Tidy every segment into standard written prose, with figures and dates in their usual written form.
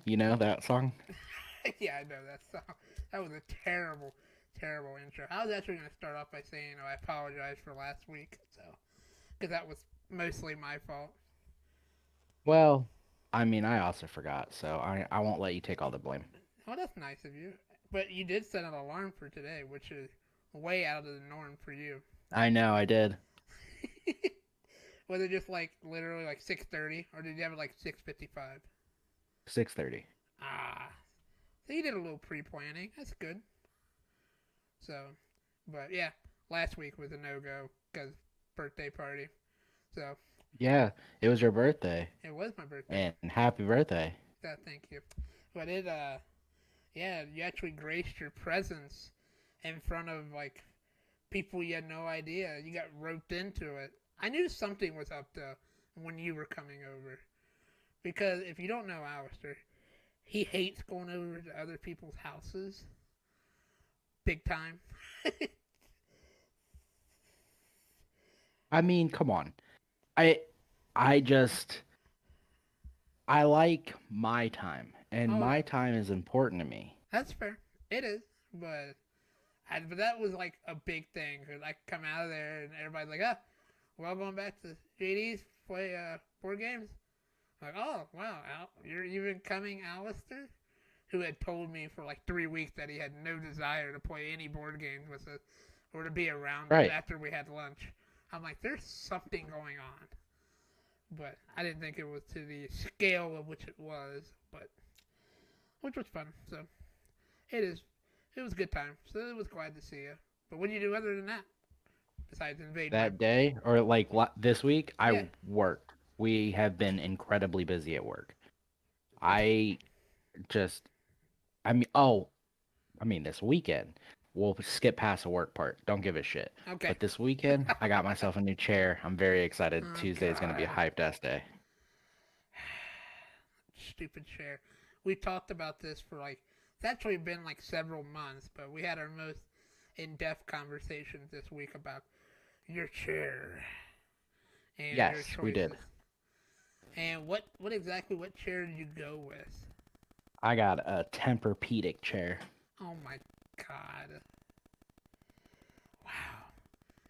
You know that song? Yeah, I know that song. That was a terrible, terrible intro. I was actually going to start off by saying, I apologize for last week, because that was mostly my fault. Well, I mean, I also forgot, so I won't let you take all the blame. Well, that's nice of you. But you did set an alarm for today, which is way out of the norm for you. I know, I did. Was it just like literally like 6:30, or did you have it like 6:55? 6:30. Ah, so you did a little pre-planning. That's good. So, but yeah, last week was a no-go because birthday party. So Yeah, it was your birthday, it was my birthday. and happy birthday. So thank you. But yeah, you actually graced your presence in front of like people you had no idea. You got roped into it. I knew something was up though when you were coming over. Because if you don't know Alistair, he hates going over to other people's houses. Big time. I mean, come on. I I just I like my time, and Oh, my time is important to me. that's fair. It is. But but that was like a big thing. Cause I come out of there and everybody's like, we're all going back to JD's play board games. I'm like, oh, wow, you're even coming, Alistair? Who had told me for like 3 weeks that he had no desire to play any board games with us or to be around us Right. after we had lunch. I'm like, there's something going on. But I didn't think it was to the scale of which it was, but which was fun. So it is. It was a good time. So it was glad to see you. But what did you do other than that? Besides invade my. That day or like this week, Yeah. I worked. We have been incredibly busy at work. Which. I just, I mean, oh, I mean, this weekend, we'll skip past the work part. Don't give a shit. Okay. But this weekend, I got myself a new chair. I'm very excited. Oh, Tuesday is going to be a God. hype ass day. Stupid chair. We talked about this for like. It's actually been like several months, but we had our most in-depth conversations this week about your chair and your Yes, we did. choices. And what chair did you go with? I got a Tempur-Pedic chair. Oh my god. Wow.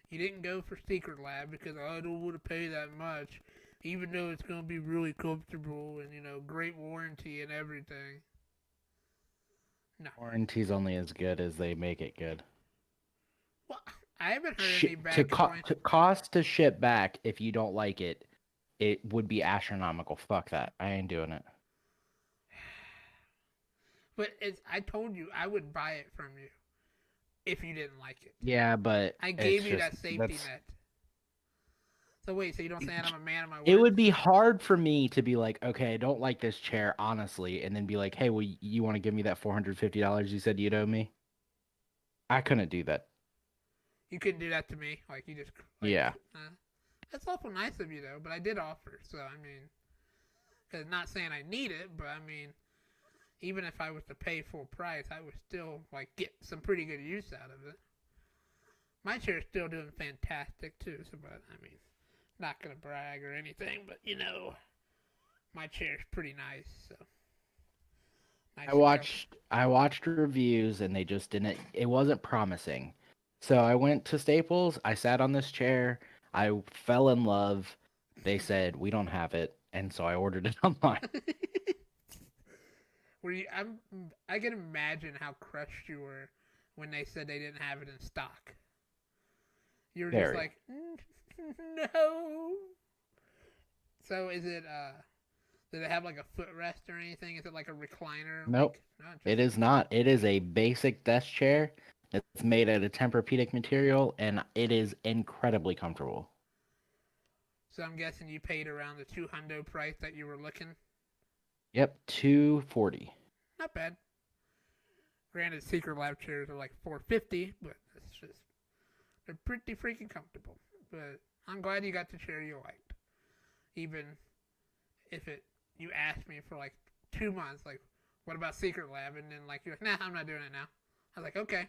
You didn't go for Secret Lab because I don't want to pay that much, even though it's going to be really comfortable and, great warranty and everything. No. Warranty's only as good as they make it good. Well, I haven't heard any To, bad complaints. to cost to ship back if you don't like it, it would be astronomical. Fuck that. I ain't doing it. But I told you I would buy it from you if you didn't like it. Yeah, but I it's gave you just that safety that's net. So wait, so you don't say I'm a man of my it word? would be hard for me to be like, okay, I don't like this chair, honestly, and then be like, hey, well, you want to give me that $450 you said you'd owe me? I couldn't do that. You couldn't do that to me. Like you just Yeah. that's awful nice of you though. But I did offer, so I mean, cause not saying I need it, but I mean, even if I was to pay full price, I would still like get some pretty good use out of it. My chair's still doing fantastic too. So, but I mean, not gonna brag or anything, but my chair's pretty nice. So nice I watched reviews and they just didn't it wasn't promising. So I went to Staples, I sat on this chair, I fell in love. They said, "We don't have it." And so I ordered it online. Were you? I can imagine how crushed you were when they said they didn't have it in stock. You were just Very. like, no. So is it? Did it have like a footrest or anything? Is it like a recliner? Nope. Like, no, It just is not. It is a basic desk chair. It's made out of Tempur-Pedic material and it is incredibly comfortable. so I'm guessing you paid around the 200 price that you were looking. Yep, 240. Not bad. Granted, Secret Lab chairs are like 450, but it's just they're pretty freaking comfortable. But I'm glad you got the chair you liked, even if you asked me for like 2 months, like, what about Secret Lab? And then like you're like, nah, I'm not doing it now. I was like, okay.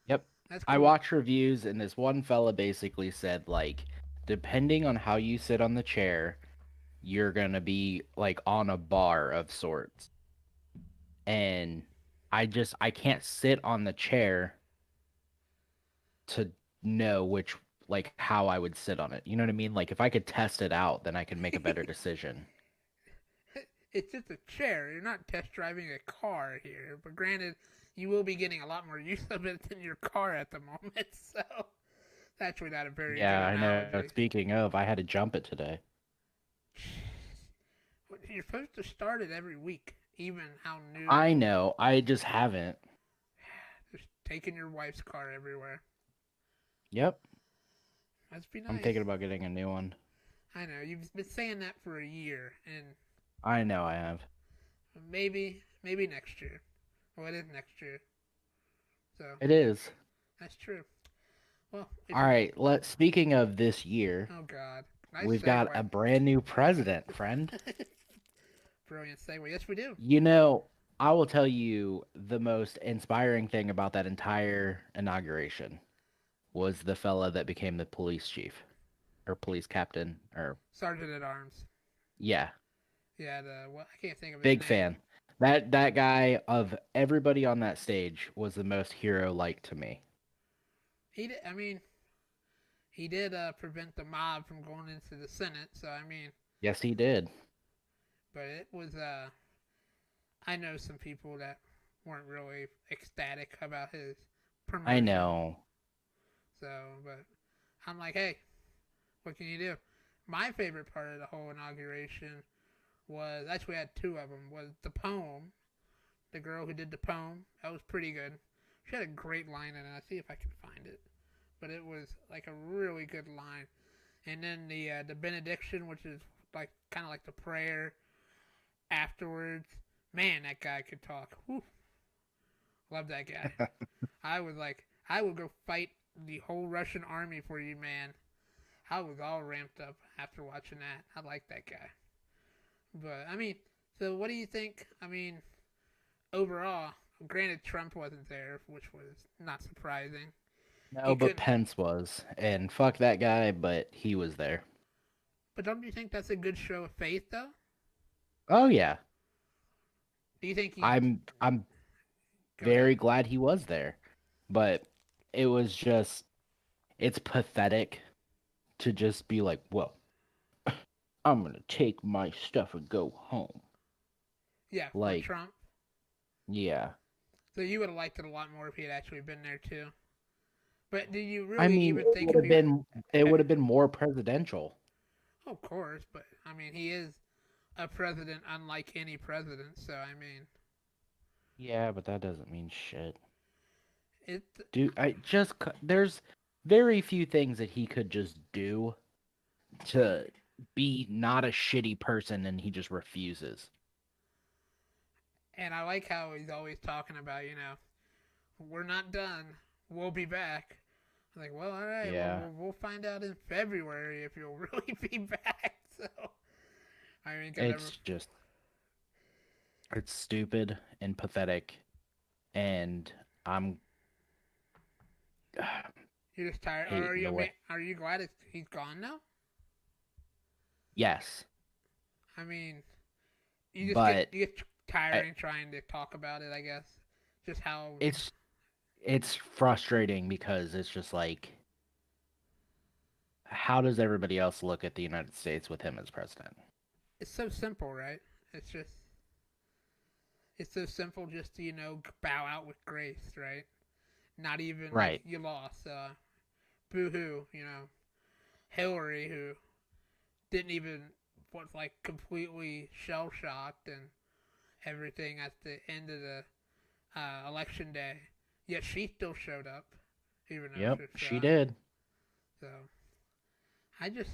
Yep. That's I cool. watched reviews, and this one fella basically said, like, depending on how you sit on the chair, you're gonna be like on a bar of sorts. And I can't sit on the chair to know which like how I would sit on it. You know what I mean? Like if I could test it out, then I could make a better decision. It's just a chair. You're not test driving a car here. But granted, you will be getting a lot more use of it than your car at the moment. So that's actually not a very good Yeah, I know. analogy. Speaking of, I had to jump it today. You're supposed to start it every week, even how new. I know. I just haven't. Just taking your wife's car everywhere. Yep. That'd be I'm nice. thinking about getting a new one. I know you've been saying that for a year, and I know I have. maybe next year. Well, it is next year, so It is. that's true. Well, All right, speaking of this year, oh God, nice we've got segue. a brand new president, friend. Brilliant segue. Yes, we do. You know, I will tell you the most inspiring thing about that entire inauguration was the fella that became the police chief or police captain or Sergeant at Arms. yeah, Yeah, I can't think of his big name. fan. That guy of everybody on that stage was the most hero-like to me. He did. I mean, he did prevent the mob from going into the Senate. So I mean, Yes, he did. but it was. I know some people that weren't really ecstatic about his I promotion. know. So, but I'm like, hey, what can you do? My favorite part of the whole inauguration was actually I had two of them. Was the poem, the girl who did the poem. That was pretty good. She had a great line in it. I'll see if I can find it, but it was like a really good line. And then the benediction, which is like kind of like the prayer afterwards. Man, that guy could talk. Whew. Love that guy. I was like, I would go fight the whole Russian army for you, man. I was all ramped up after watching that. I like that guy. But I mean, so what do you think? I mean, overall, granted Trump wasn't there, which was not surprising. No, He but couldn't. Pence was. And fuck that guy, but he was there. But don't you think that's a good show of faith, though? Oh yeah. Do you think he? I'm Go ahead. very glad he was there. But it was just it's pathetic to just be like, well, I'm gonna take my stuff and go home. Yeah, for Like, Trump. yeah. So you would have liked it a lot more if he had actually been there too. But do you I really mean, even think if he? it would have been more presidential. Of course, but I mean, he is a president unlike any president. So I mean, Yeah, but that doesn't mean shit. it. Dude, there's very few things that he could just do to be not a shitty person, and he just refuses. And I like how he's always talking about, we're not done. We'll be back. I'm like, well, all right. Well, Yeah, we'll find out in February if you'll really be back. So, I mean, cause it's just it's stupid and pathetic, and I'm you're just tired. Or hating the way. are you glad he's gone now? Yes, I mean, but you get I, tiring trying to talk about it. I guess just how it's it's frustrating because it's just like, how does everybody else look at the United States with him as president? it's so simple, right? It's just it's so simple just to bow out with grace, right? Not even like Right. you lost. Boo hoo, Hillary, who didn't even was like completely shell shocked and everything at the end of the election day. Yet she still showed up, even though Yep, she was she shot. did. So I just,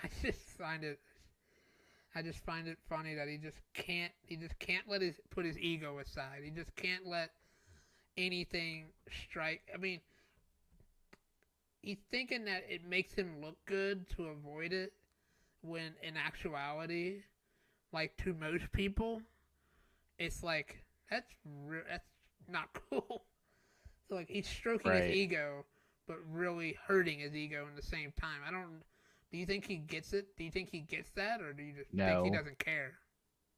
I just find it, I just find it funny that he just can't put his ego aside. He just can't let anything strike. I mean, he's thinking that it makes him look good to avoid it, when in actuality, like to most people, it's like that's not cool. like he's stroking his Right. ego, but really hurting his ego in the same time. I don't. Do you think he gets it? Do you think he gets that, or do you just think he No. doesn't care?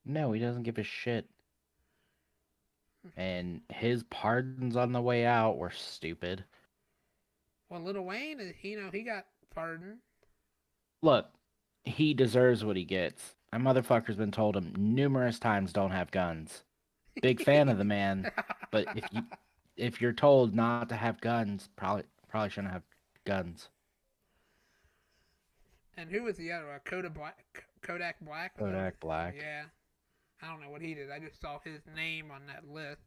No, he doesn't give a shit. And his pardons on the way out were stupid. Well, Lil Wayne, he got pardoned. Look, he deserves what he gets. My motherfucker's been told him numerous times don't have guns. Big fan of the man, but if you're told not to have guns, probably shouldn't have guns. And who was the other one? Kodak Black was that? Kodak Black, Yeah, I don't know what he did. I just saw his name on that list.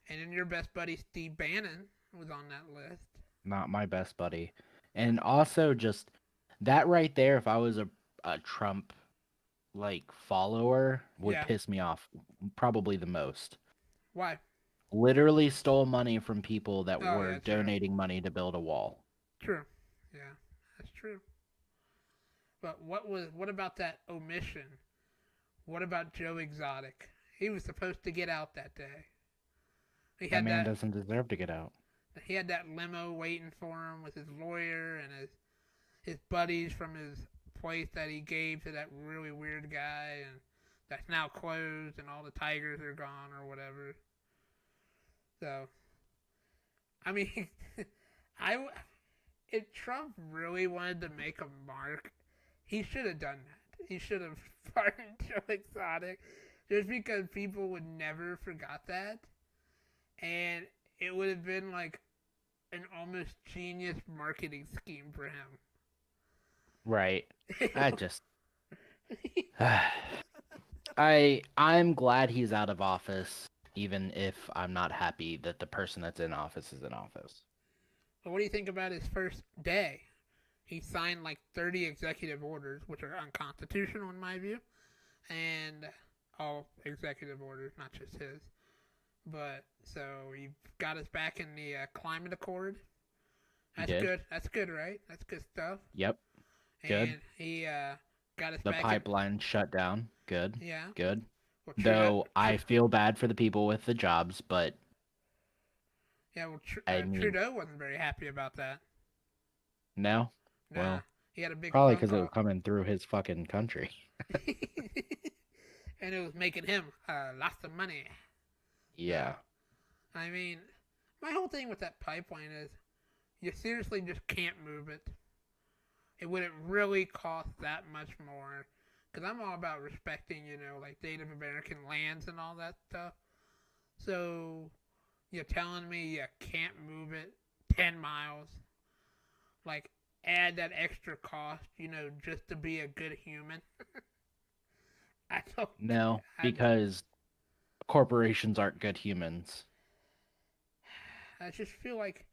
And then your best buddy Steve Bannon was on that list. not my best buddy. And also just that right there, if I was a Trump like follower, would Yeah. piss me off probably the most. Why? Literally stole money from people that Oh were yeah, true. donating money to build a wall. True. Yeah, that's true. But what about that omission? What about Joe Exotic? He was supposed to get out that day. He That had man that doesn't deserve to get out. he had that limo waiting for him with his lawyer and his buddies from his place that he gave to that really weird guy, and that's now closed and all the tigers are gone or whatever. So, I mean, I if Trump really wanted to make a mark, he should have done that. He should have pardoned Joe Exotic, just because people would never forgot that, and it would have been like an almost genius marketing scheme for him. Right. I just I'm glad he's out of office, even if I'm not happy that the person that's in office is in office. But what do you think about his first day? He signed like 30 executive orders, which are unconstitutional in my view, and all executive orders, not just his. But so he got us back in the climate accord. He That's did. good. That's good, right? That's good stuff. Yep. Good. And he got us The back in. pipeline shut down. Good. Yeah. Good. Well, Though I feel bad for the people with the jobs, but yeah. Well, I mean, Trudeau wasn't very happy about that. no. Nah, Well, he had a big probably phone because it was call, coming through his fucking country. and it was making him lots of money. Yeah. I mean, my whole thing with that pipeline is you seriously just can't move it. It wouldn't really cost that much more. Because I'm all about respecting, like Native American lands and all that stuff. So you're telling me you can't move it 10 miles? Like, add that extra cost, just to be a good human? I don't. No, I, because corporations aren't good humans. I just feel like,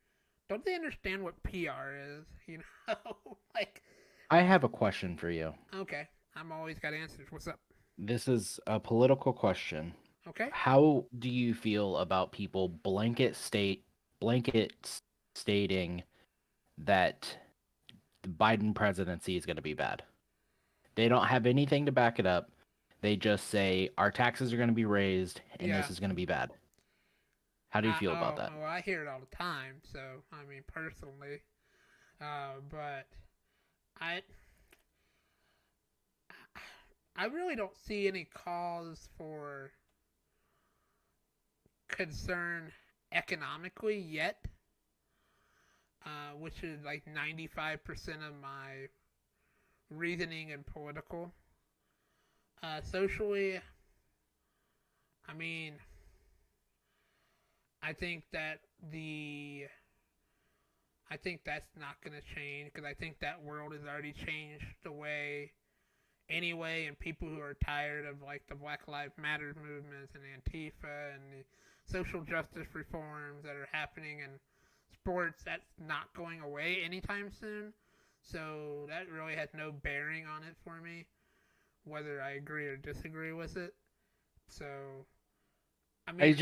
don't they understand what PR is? Like, I have a question for you. okay, I'm always got answers. What's up? This is a political question. Okay. How do you feel about people blanket stating that the Biden presidency is going to be bad? They don't have anything to back it up. They just say our taxes are going to be raised and Yeah. this is going to be bad. How do you feel about that? Oh, I hear it all the time. So, I mean, personally, but I, I really don't see any cause for concern economically yet, which is like 95% of my reasoning and political. Socially, I mean, I think that I think that's not going to change because I think that world has already changed the way anyway, and people who are tired of like the Black Lives Matter movements and Antifa and the social justice reforms that are happening in sports, that's not going away anytime soon. So that really has no bearing on it for me, whether I agree or disagree with it. So, I mean,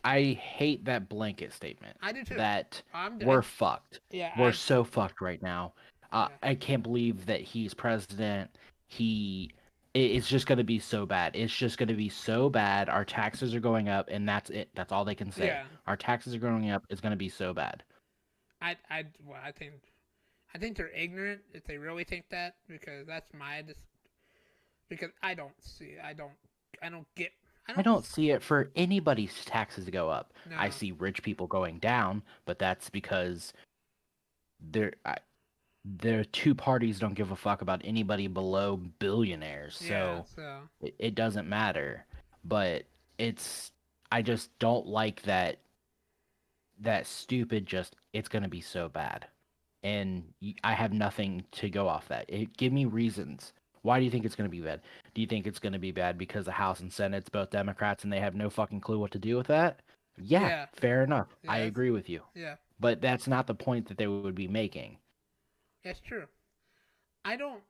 I hate that blanket statement. I do too. That we're fucked. Yeah, we're so fucked right now. Yeah. I can't believe that he's president. He it's just going to be so bad. It's just going to be so bad. Our taxes are going up, and that's it. That's all they can say. Yeah, Our taxes are going up. It's going to be so bad. well, I think they're ignorant if they really think that, because that's my because I don't see I don't get I I don't don't see it for anybody's taxes to go up. I no see rich people going down, but that's because they're the two parties don't give a fuck about anybody below billionaires. yeah So so it doesn't matter. But it's I just don't like that stupid just it's going to be so bad. And I have nothing to go off that. Give me reasons. Why do you think it's going to be bad? Do you think it's going to be bad because the House and Senate's both Democrats and they have no fucking clue what to do with that? Yeah, yeah fair enough. I yeah agree with you. yeah But that's not the point that they would be making. that's true. I don't.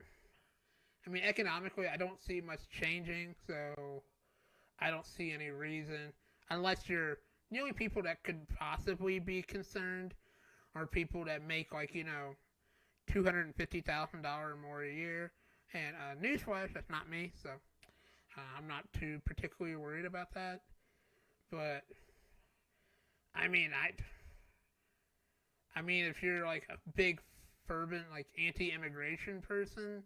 I mean, economically, I don't see much changing, so I don't see any reason unless you're the only people that could possibly be concerned are people that make like $250,000 or more a year. And newsflash, that's not me, so I'm not too particularly worried about that. But I mean, I mean, if you're like a big fervent like anti-immigration person,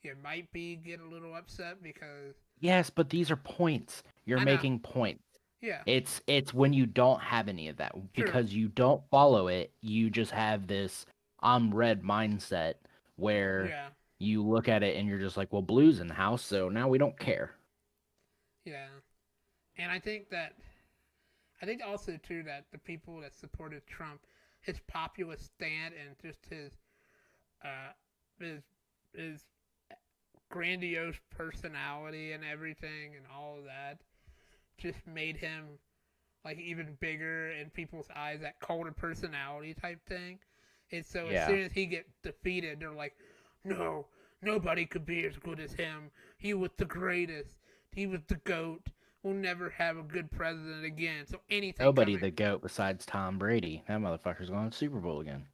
you might be get a little upset because Yes, but these are points. You're I know, making points. yeah, It's when you don't have any of that true, because you don't follow it. You just have this I'm red mindset where yeah, you look at it and you're just like, well, blue's in the house, so now we don't care. yeah, and I think also too that the people that supported Trump, his populist stand and just uh his his grandiose personality and everything and all of that just made him like even bigger in people's eyes, that cult of personality type thing. And so as Yeah. soon as he gets defeated, they're like, no, nobody could be as good as him. He was the greatest. He was the GOAT. We'll never have a good president again. So anything Nobody coming, the GOAT besides Tom Brady. That motherfucker's going to the Super Bowl again.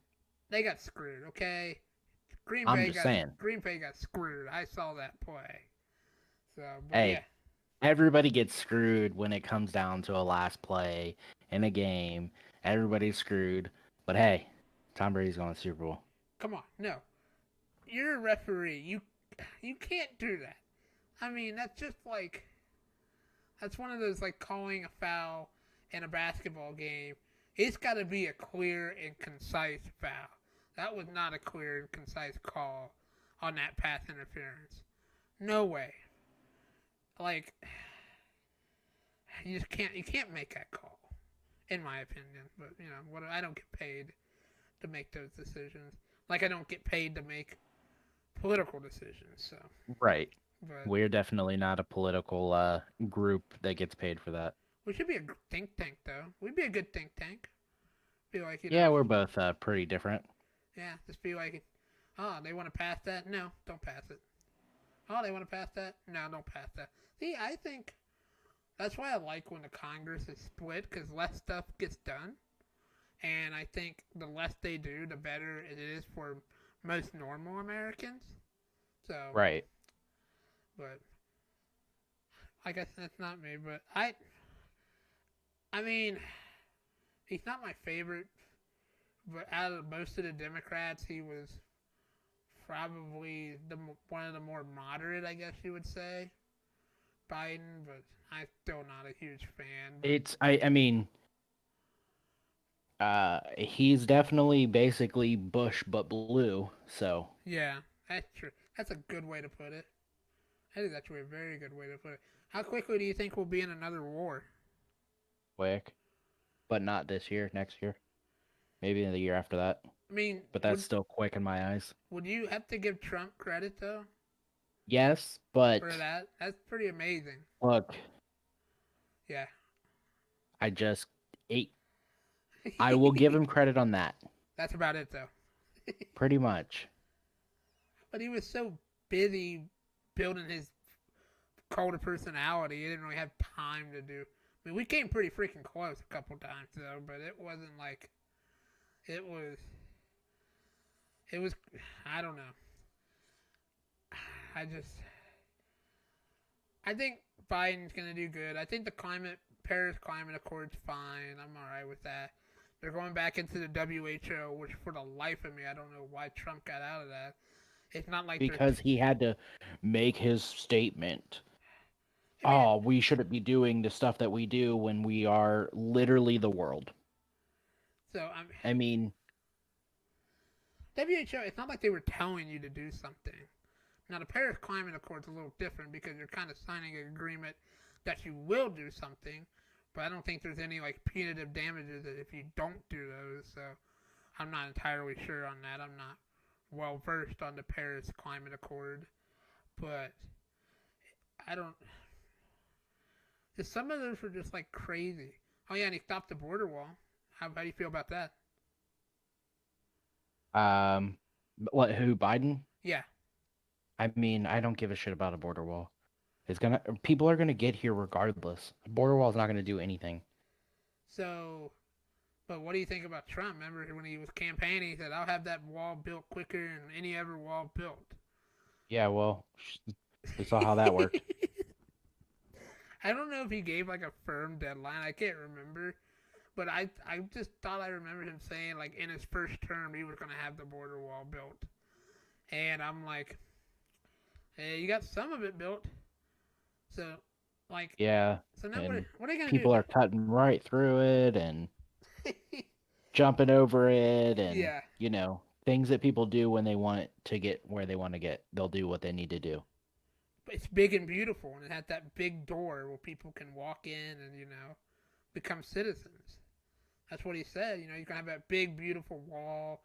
they got screwed. Okay, I'm just saying. Green Bay got screwed. I saw that play. So, but yeah, Hey, everybody gets screwed when it comes down to a last play in a game. Everybody's screwed. But hey, Tom Brady's going to the Super Bowl. come on, no, you're a referee. You can't do that. I mean, that's just like that's one of those like calling a foul in a basketball game. It's got to be a clear and concise foul. That was not a clear and concise call on that pass interference. No way. Like you can't make that call, in my opinion. But what I don't get paid to make those decisions. Like I don't get paid to make political decisions. So, Right. but We're definitely not a political group that gets paid for that. we should be a think tank, though. We'd be a good think tank. Be like, Yeah, we're both pretty different. yeah, just be like, oh, they want to pass that? No, don't pass it. Oh, they want to pass that? No, don't pass that. See, I think that's why I like when the Congress is split, because less stuff gets done. And I think the less they do, the better it is for most normal Americans. So, Right. but I guess that's not me. But I mean, he's not my favorite. But out of most of the Democrats, he was probably one of the more moderate, I guess you would say, Biden. But I'm still not a huge fan. But I mean, he's definitely basically Bush but blue. So yeah, that's true. That's a good way to put it. I think that's a very good way to put it. How quickly do you think we'll be in another war? quick, but not this year. Next year, maybe in the year after that. I mean, But that's still quick in my eyes. would you have to give Trump credit though Yes, but for that? That's pretty amazing. look, Yeah. I just ate. I will give him credit on that. That's about it though. Pretty much. But he was so busy building his cult of personality, he didn't really have time to do. I mean, we came pretty freaking close a couple times though, but it wasn't like it was. It was. I don't know. I just. I think Biden's gonna do good. I think the Paris Climate Accord's fine. I'm all right with that. They're going back into the WHO, which for the life of me, I don't know why Trump got out of that. It's not like they're. Because he had to make his statement. I mean, Oh, we shouldn't be doing the stuff that we do when we are literally the world. so I mean, WHO. It's not like they were telling you to do something. Now the Paris Climate Accord's a little different because you're kind of signing an agreement that you will do something, but I don't think there's any like punitive damages if you don't do those. So I'm not entirely sure on that. I'm not well versed on the Paris Climate Accord, but I don't. Just some of those were just like crazy. Oh yeah, and he stopped the border wall. How do you feel about that? what? Who? Biden? Yeah. I mean, I don't give a shit about a border wall. People are gonna get here regardless. A border wall is not gonna do anything. So, but what do you think about Trump? Remember when he was campaigning, he said, "I'll have that wall built quicker than any ever wall built." Yeah, well, we saw how that worked. I don't know if he gave like a firm deadline. I can't remember. But I just thought I remembered him saying like in his first term he was gonna have the border wall built. And I'm like, hey, you got some of it built. So like Yeah, so now and what are you gonna do? people are cutting right through it and jumping over it, and Yeah. things that people do when they want to get where they want to get. They'll do what they need to do. But it's big and beautiful and it had that big door where people can walk in and, become citizens. That's what he said. You can have that big beautiful wall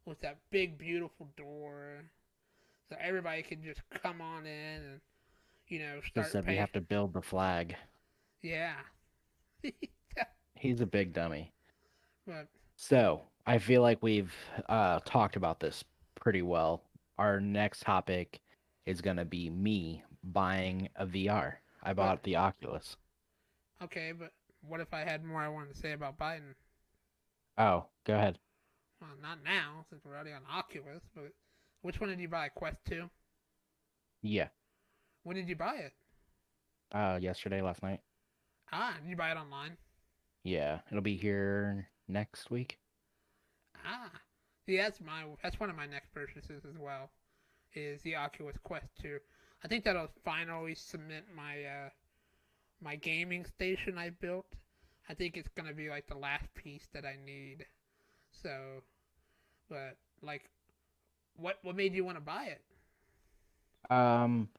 with that big beautiful door. So everybody can just come on in and Just start said we paying. have to build the flag. Yeah. He's a big dummy. But So I feel like we've talked about this pretty well. Our next topic is gonna be me buying a VR. I but bought the Oculus. okay, but what if I had more I wanted to say about Biden? Oh, go ahead. Well, not now since we're already on Oculus. But which one did you buy? Quest 2. Yeah. When did you buy it? Yesterday, last night. Did you buy it online? Yeah, it'll be here next week. Ah, see, that's one of my next purchases as well. Is the Oculus Quest 2. I think that'll finally cement my gaming station I built. I think it's gonna be like the last piece that I need. So, but like, what made you want to buy it? Um,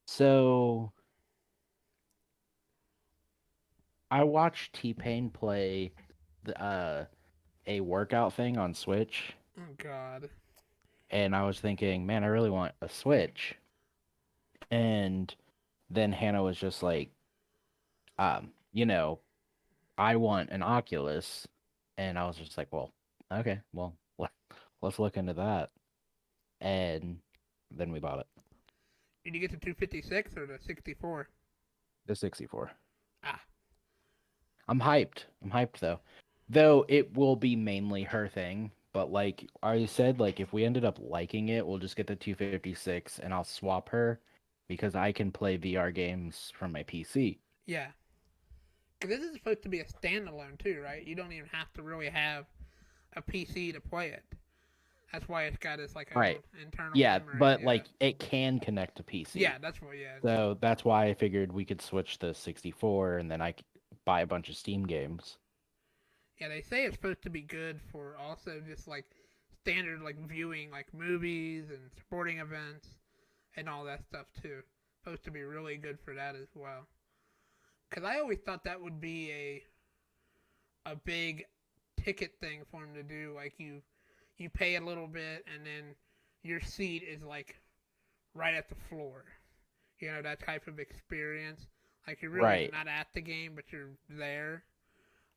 so I watched T-Pain play a workout thing on Switch, Oh God. and I was thinking, man, I really want a Switch. And then Hannah was just like, um, you know, I want an Oculus, and I was just like, well, okay, well, let's look into that, and then we bought it, Did you get the 256 or the 64? the 64. Ah, I'm hyped. I'm hyped though it will be mainly her thing. But like I said, like if we ended up liking it, we'll just get the 256 and I'll swap her because I can play VR games from my PC. yeah. Because this is supposed to be a standalone too, right? You don't even have to really have a PC to play it. That's why it's got its like own Right. internal Yeah, memory. but Yeah. like it can connect to PC. Yeah, that's what. Yeah. So that's why I figured we could switch the 64 and then I could buy a bunch of Steam games. Yeah, they say it's supposed to be good for also just like standard like viewing like movies and sporting events and all that stuff too. Supposed to be really good for that as well. Cause I always thought that would be a big ticket thing for him to do. Like you pay a little bit and then your seat is like right at the floor. That type of experience. Like you're really Right. not at the game, but you're there.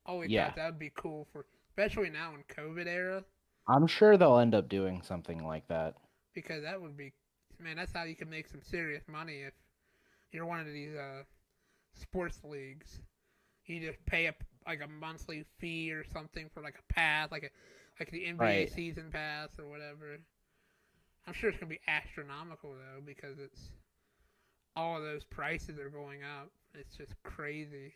Always Yeah. thought that would be cool for, especially now in COVID era, I'm sure they'll end up doing something like that. because that would be, man, that's how you can make some serious money if you're one of these sports leagues. You just pay like a monthly fee or something for like a pass, like the NBA Right. season pass or whatever. I'm sure it's gonna be astronomical though because it's all of those prices are going up. It's just crazy.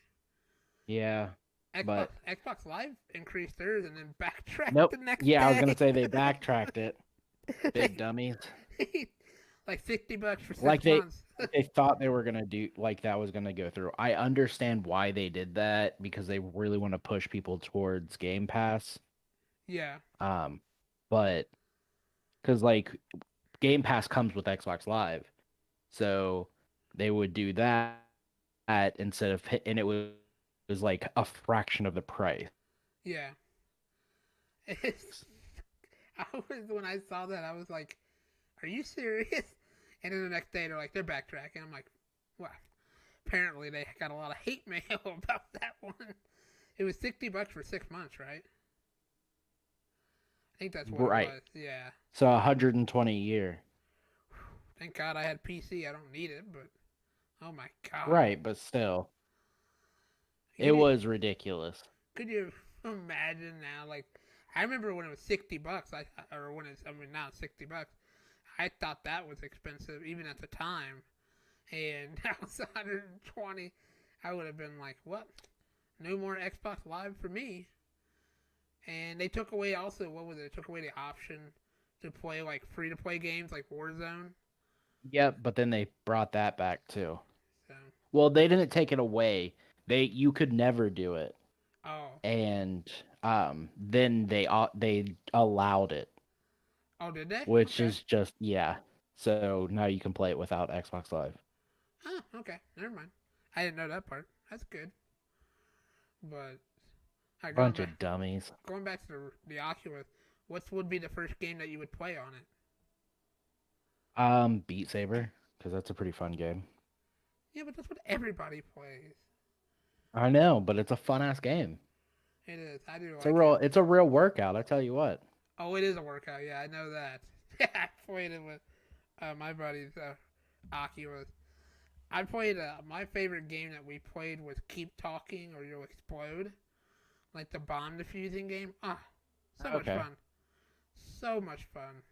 Yeah, Xbox but Xbox Live increased theirs and then backtracked nope. the next Yeah, I was gonna day. say they backtracked it. Big They- dummies. like $60 for Like 6 months. they thought they were gonna do like that was gonna go through. I understand why they did that because they really want to push people towards Game Pass. Yeah, Um, but because like Game Pass comes with Xbox Live, so they would do that instead of and it was like a fraction of the price. yeah. It's, I was when I saw that I was like, "Are you serious?" And then the next day they're backtracking. I'm like, "Wow." Apparently they got a lot of hate mail about that one. It was $60 for 6 months, right? I think that's what it Right. was. Yeah. So 120 a year. Thank God I had PC. I don't need it, but oh my God. Right, but still, it Could you was ridiculous. could you imagine now? Like I remember when it was $60. Or when it's now it's $60. I thought that was expensive even at the time, and now it's 120. I would have been like, what? No more Xbox Live for me. And they took away also what was it? They took away the option to play like free to play games like Warzone. Yep, but then they brought that back too. So Well, they didn't take it away. You could never do it. oh And then they allowed it, oh did they? which Okay. is just yeah. So now you can play it without Xbox Live. Oh okay. Never mind. I didn't know that part. That's good. But Bunch of dummies. going back to the Oculus, what would be the first game that you would play on it? Beat Saber, because that's a pretty fun game. Yeah, but that's what everybody plays. I know, but it's a fun ass game. It is. I do It's a like it. real workout, I tell you what. Oh, it is a workout. Yeah, I know that. I played it with my buddies, Oculus. I played my favorite game that we played was Keep Talking or You'll Explode, like the bomb defusing game. Ah, so much Okay. fun. So much fun.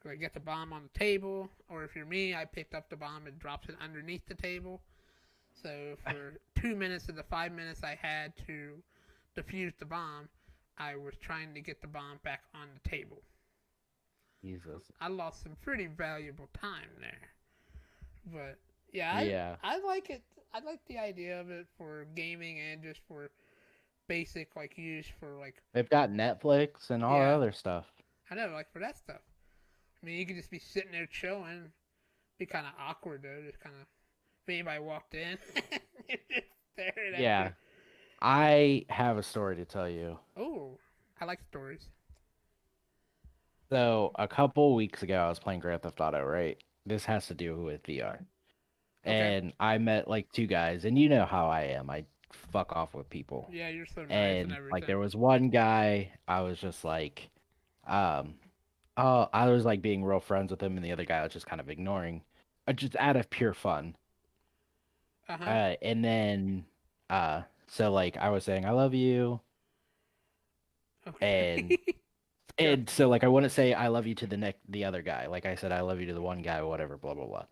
Like get the bomb on the table, or if you're me, I picked up the bomb and dropped it underneath the table. So for 2 minutes of the 5 minutes I had to defuse the bomb, I was trying to get the bomb back on the table. Jesus. I lost some pretty valuable time there. But yeah, Yeah. I like it. I like the idea of it for gaming and just for basic like use for like They've got Netflix and all that yeah. other stuff. I know like for that stuff. I mean, you could just be sitting there chilling. Be kind of awkward though. Just kind of if anybody walked in, you're just staring at you. Yeah. I have a story to tell you. Oh, I like stories. So a couple weeks ago, I was playing Grand Theft Auto, right? This has to do with VR. Okay. And I met like two guys, and you know how I am. I fuck off with people. Yeah, you're so nice and And like everything. there was one guy, I was just like, um, oh, I was like being real friends with him, and the other guy I was just kind of ignoring, just out of pure fun. Uh huh. And then, so like I was saying, I love you, Okay. and Go. and so like I wouldn't say I love you to the other guy. Like I said, I love you to the one guy, whatever, blah blah blah.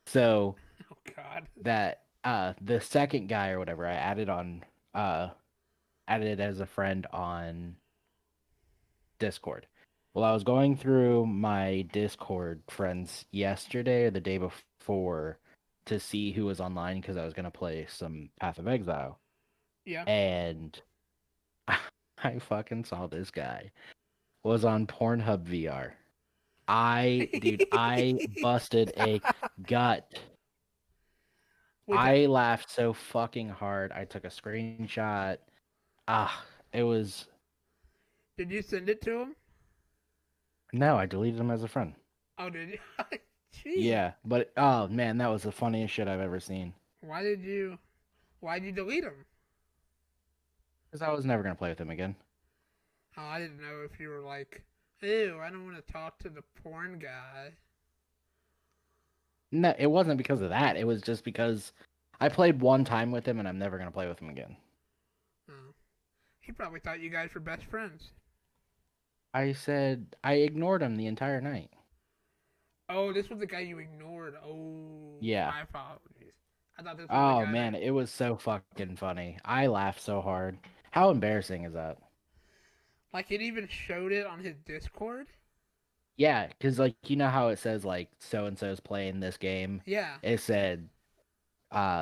So Oh God. that the second guy or whatever, I added as a friend on Discord. Well, I was going through my Discord friends yesterday or the day before to see who was online because I was gonna play some Path of Exile, Yeah. and I fucking saw this guy was on Pornhub VR. Dude, I busted a gut. Which I laughed so fucking hard. I took a screenshot. It was did you send it to him? no, I deleted him as a friend. Oh, did you? Jeez. Yeah, but oh man, that was the funniest shit I've ever seen. Why did you? Why did you delete him? Because I was never gonna play with him again. Oh, I didn't know if you were like, ew, I don't want to talk to the porn guy. No, it wasn't because of that. It was just because I played one time with him and I'm never gonna play with him again. Oh. He probably thought you guys were best friends. I said I ignored him the entire night. Oh, this was the guy you ignored. Oh, Yeah. my apologies. I thought this was the Oh guy man, that, it was so fucking funny. I laughed so hard. How embarrassing is that? like, it even showed it on his Discord. Yeah, because like you know how it says like so and so's playing this game. Yeah. It said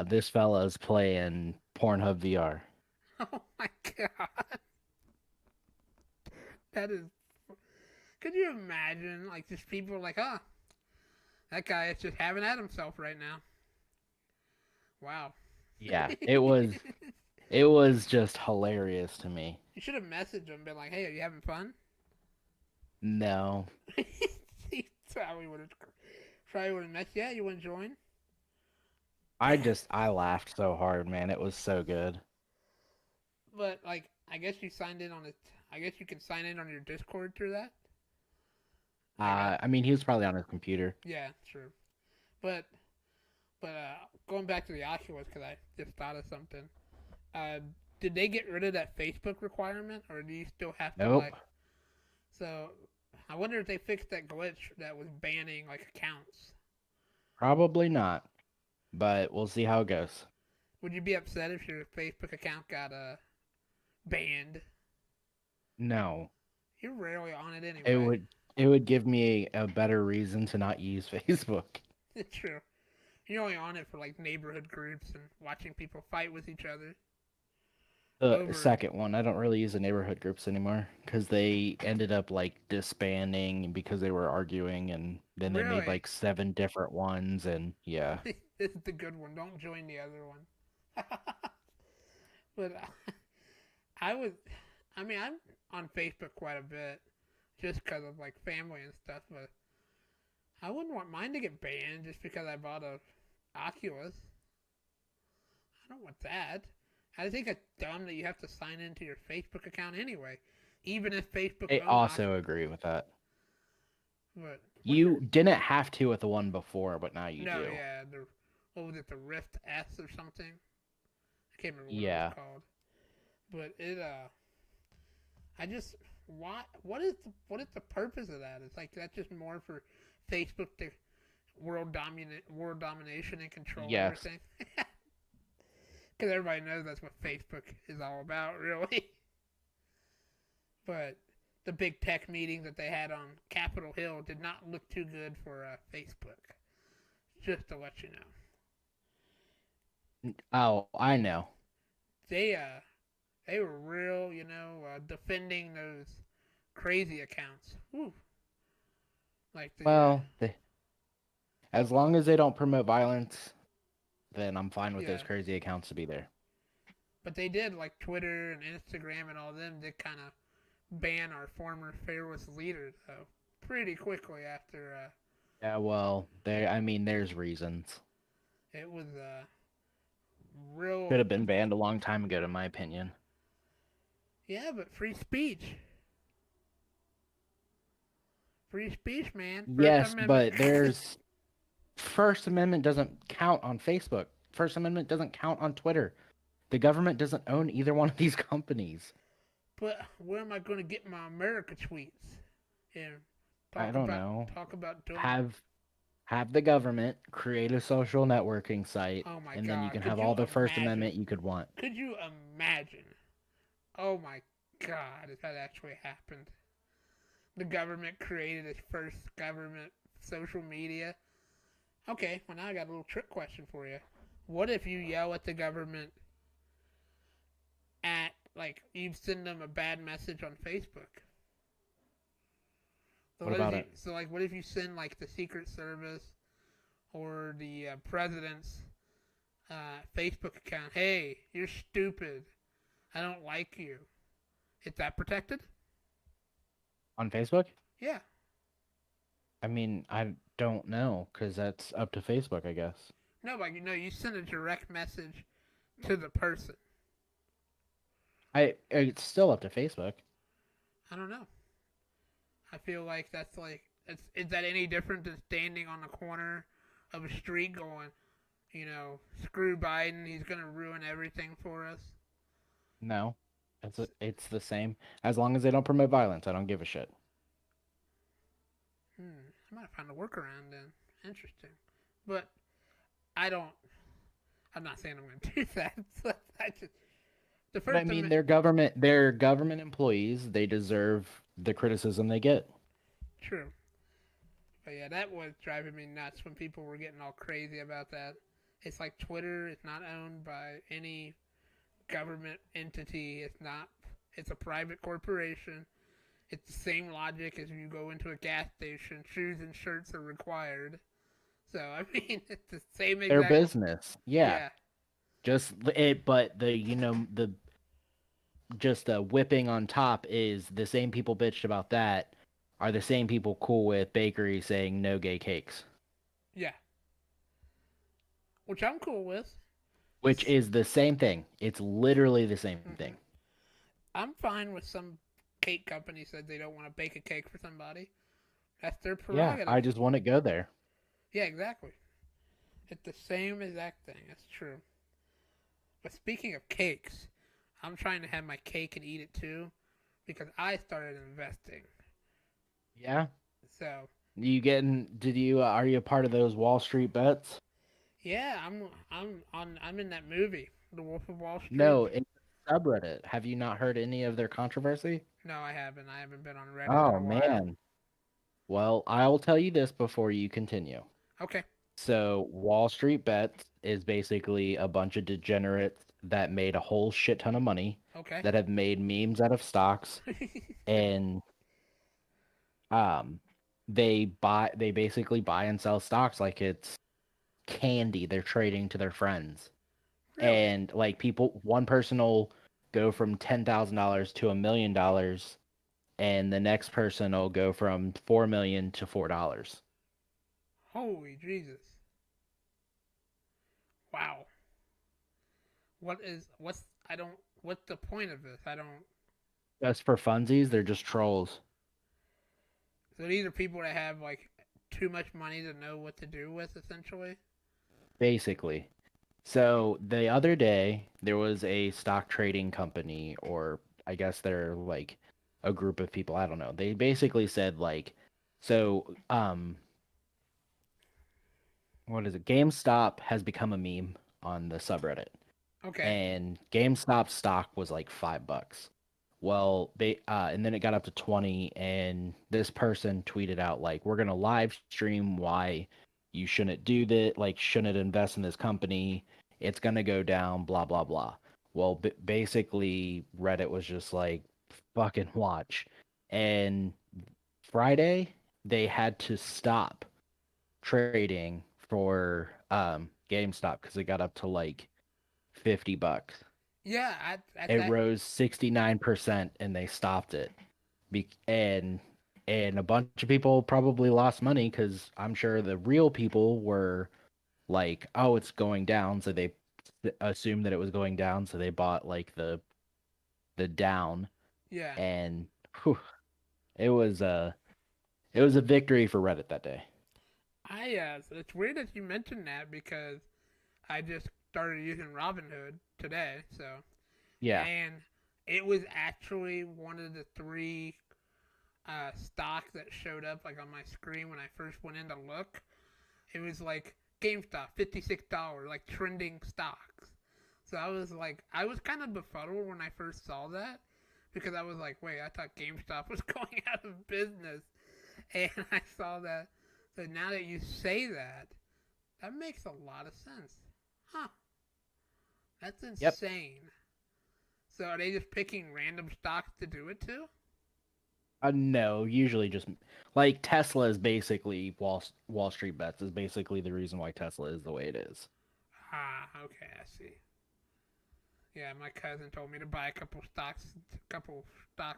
this fella's playing Pornhub VR. Oh my god. That is. Could you imagine, like, just people like, oh, that guy is just having at himself right now. Wow. Yeah, it was just hilarious to me. You should have messaged him, been like, "Hey, are you having fun?" No, He probably would have messaged. Yeah, you want to join? I laughed so hard, man. It was so good. But like, I guess you signed in on it. I guess you can sign in on your Discord through that. Like, I mean, he was probably on his computer. yeah, true. But going back to the Oculus, because I just thought of something. Uh, did they get rid of that Facebook requirement, or do you still have to Nope, like? So, I wonder if they fixed that glitch that was banning like accounts. probably not. But we'll see how it goes. Would you be upset if your Facebook account got banned? No, You're rarely on it it anyway. would it would give me a better reason to not use Facebook. It's true. You're only on it for like neighborhood groups and watching people fight with each other The over. second one, I don't really use the neighborhood groups anymore because they ended up like disbanding because they were arguing, and then they made Really? like seven different ones, and yeah. This is the good one. Don't join the other one. But I was, I mean, I'm on Facebook quite a bit just because of like family and stuff. But I wouldn't want mine to get banned just because I bought a Oculus. I don't want that. I think it's dumb that you have to sign into your Facebook account anyway, even if Facebook I owns also Oculus. agree with that. But what's You your didn't have to with the one before, but now you no? do. Yeah, the what was it? The Rift S or something? I can't remember what it was Yeah. called. But I just what is the purpose of that? It's like that's just more for Facebook to world domination and control Yes. everything. Because everybody knows that's what Facebook is all about, really. But the big tech meeting that they had on Capitol Hill did not look too good for Facebook. Just to let you know, Oh, I know. they they were real, defending those crazy accounts. Whew. Like Well, as long as they don't promote violence, then I'm fine with yeah, those crazy accounts to be there. but they did like Twitter and Instagram and all of them did kind of ban our former fearless leader though pretty quickly after Yeah, well, I mean, there's reasons. it was real. Should have been banned a long time ago, in my opinion. Yeah, but free speech, man. First Yes, Amendment. but there's First Amendment doesn't count on Facebook. First Amendment doesn't count on Twitter. The government doesn't own either one of these companies. But where am I going to get my America tweets? And I talk don't about know. talk about doing. Have the government create a social networking site, Oh my and then you God! can Could have you all the First imagine? Amendment you could want. Could you imagine? Oh my God! If that actually happened, the government created its first government social media. Okay, well now I got a little trick question for you. What if you yell at the government at like you send them a bad message on Facebook? So What what if about you it? so like what if you send like the Secret Service or the president's Facebook account? Hey, you're stupid. I don't like you. Is that protected? On Facebook? Yeah. I mean, I don't know, because that's up to Facebook, I guess. No, like you send a direct message to the person. It's still up to Facebook. I don't know. I feel like that's like is that any different than standing on the corner of a street going, screw Biden, he's gonna ruin everything for us. No, it's the same. As long as they don't promote violence, I don't give a shit. Hmm. I might have found a workaround then. Interesting. But I don't. I'm not saying I'm going to do that. I just the But I first mean, they're government employees. They deserve the criticism they get. true. But yeah, that was driving me nuts when people were getting all crazy about that. It's like Twitter is not owned by any government entity. It's not. It's a private corporation. It's the same logic as you go into a gas station. Shoes and shirts are required. So I mean, it's the same Their exact. business. Yeah. Yeah, Just it, but the just whipping on top is the same people bitched about that are the same people cool with bakery saying no gay cakes, yeah, which I'm cool with. which It's. is the same thing. It's literally the same Mhm. thing. I'm fine with some cake company said they don't want to bake a cake for somebody. That's their Yeah, prerogative. I just want to go there. Yeah, exactly. It's the same exact thing. That's true. But speaking of cakes, I'm trying to have my cake and eat it too because I started investing. Yeah. So You getting? Did you? Are you a part of those Wall Street bets? yeah, I'm in that movie, The Wolf of Wall Street. No, in the subreddit. Have you not heard any of their controversy? No, I haven't. I haven't been on Reddit in Oh a while. man. Well, I'll tell you this before you continue. Okay. So, Wall Street Bets is basically a bunch of degenerates that made a whole shit ton of money, Okay. that have made memes out of stocks, and um, they basically buy and sell stocks like it's candy. They're trading to their friends, Really? and like people, one person will go from $10,000 to $1 million, and the next person will go from 4 million to $4. Holy Jesus! Wow. What's I don't what's the point of this? I don't. Just for funsies, they're just trolls. So these are people that have like too much money to know what to do with, essentially. Basically. So the other day, there was a stock trading company, or I guess they're like a group of people. I don't know. They basically said like, so what is it? GameStop has become a meme on the subreddit, Okay. and GameStop stock was like $5. Well, and then it got up to 20, and this person tweeted out like, "We're gonna live stream why you shouldn't do that, like shouldn't invest in this company. It's gonna go down, blah blah blah." Well, basically Reddit was just like, "Fucking watch." And Friday they had to stop trading for GameStop because it got up to like $50. Yeah, It rose 69% and they stopped it. Be- and and a bunch of people probably lost money because I'm sure the real people were like, "Oh, it's going down," so they assumed that it was going down, so they bought like the down, yeah. and whew, it was a it was a victory for Reddit that day. It's weird that you mentioned that because I just started using Robinhood today, so Yeah, and it was actually one of the three stocks that showed up like on my screen when I first went in to look. It was like GameStop, $56, like trending stocks. So I was kind of befuddled when I first saw that because I was like, wait, I thought GameStop was going out of business, and I saw that. So now that you say that, that makes a lot of sense. Huh? That's yep. insane. So are they just picking random stocks to do it to? No, usually just like Tesla is basically Wall Street Bets is basically the reason why Tesla is the way it is. Ah, okay, I see. Yeah, my cousin told me to buy a couple stocks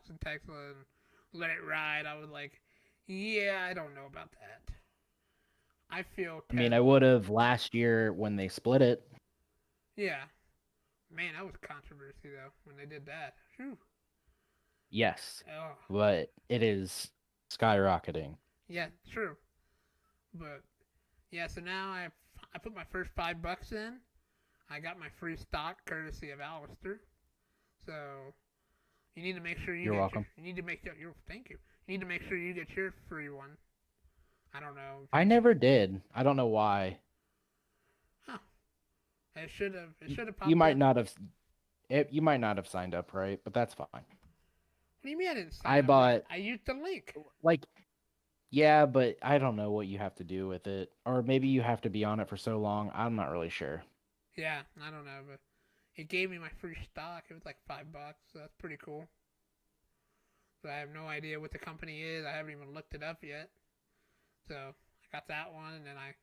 in Tesla and let it ride. I was like, yeah, I don't know about that. I feel I mean, I Tesla. would have last year when they split it. Yeah, man, that was controversy though when they did that. Whew. Yes, Oh, but it is skyrocketing. yeah, true. But yeah, so now I put my first $5 in. I got my free stock courtesy of Alistair. So you need to make sure you You're get your. welcome. You need to make sure. Thank you. You need to make sure you get your free one. I don't know if I you. never did. I don't know why. Huh. It should have. It should have You popped might up. not have. You might not have signed up right, but that's fine. What do you mean I didn't sign I up? bought I used the link. like yeah, but I don't know what you have to do with it, or maybe you have to be on it for so long. I'm not really sure. Yeah, I don't know, but it gave me my free stock. It was like $5, so that's pretty cool. So I have no idea what the company is. I haven't even looked it up yet. So I got that one, and then I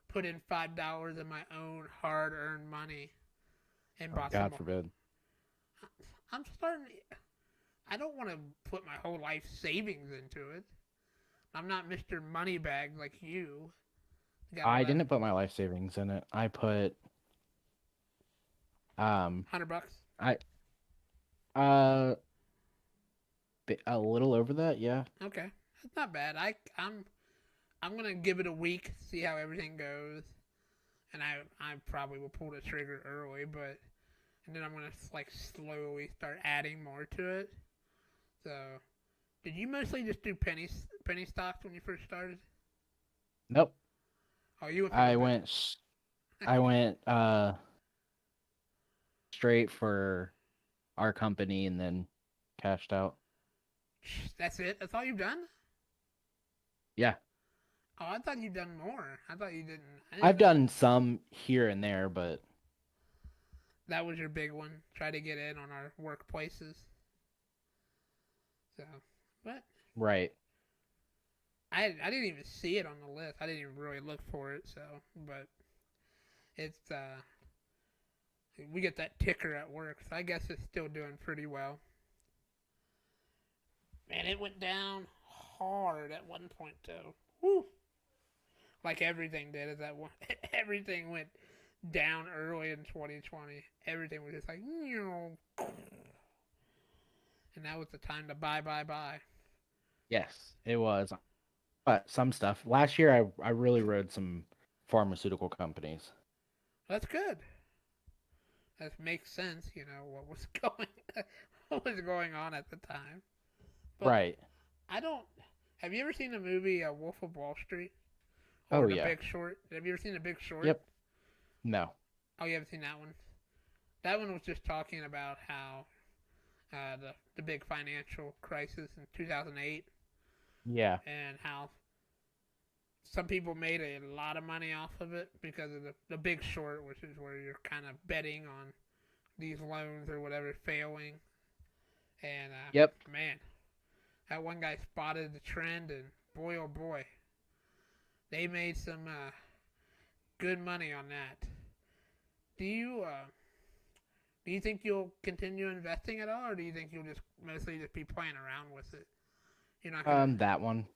put in $5 of my own hard-earned money and Oh, bought some God more. forbid. I'm starting. I don't want to put my whole life savings into it. I'm not Mr. Moneybag like you. Got all I that didn't put my life savings in it. I put um $100. I a little over that, yeah. Okay, that's not bad. I'm gonna give it a week, see how everything goes, and I probably will pull the trigger early, but and then I'm gonna like slowly start adding more to it. So, did you mostly just do penny stocks when you first started? Nope. Oh, you went for the I big. went I went straight for our company and then cashed out. That's it. That's all you've done. Yeah. Oh, I thought you'd done more. I thought you didn't. I didn't I've know done some here and there, but that was your big one. Try to get in on our workplaces. So, but right. I didn't even see it on the list. I didn't even really look for it. So, but it's we get that ticker at work, so I guess it's still doing pretty well. Man, it went down hard at one point though. Woo! Like everything did at that one. Everything went down early in 2020. Everything was just like, and that was the time to buy. Yes, it was. But some stuff. Last year I really rode some pharmaceutical companies. That's good. That makes sense. You know what was going, what was going on at the time. But Right. I don't. Have you ever seen the movie Wolf of Wall Street or Oh The yeah. Big Short? Have you ever seen The Big Short? Yep. No. Oh, you haven't seen that one. That one was just talking about how the big financial crisis in 2008 Yeah. and how some people made a lot of money off of it because of the Big Short, which is where you're kind of betting on these loans or whatever failing. And Yep. man, that one guy spotted the trend, and boy oh boy, they made some good money on that. Do you do you think you'll continue investing at all, or do you think you'll just mostly just be playing around with it? You're not gonna. That one.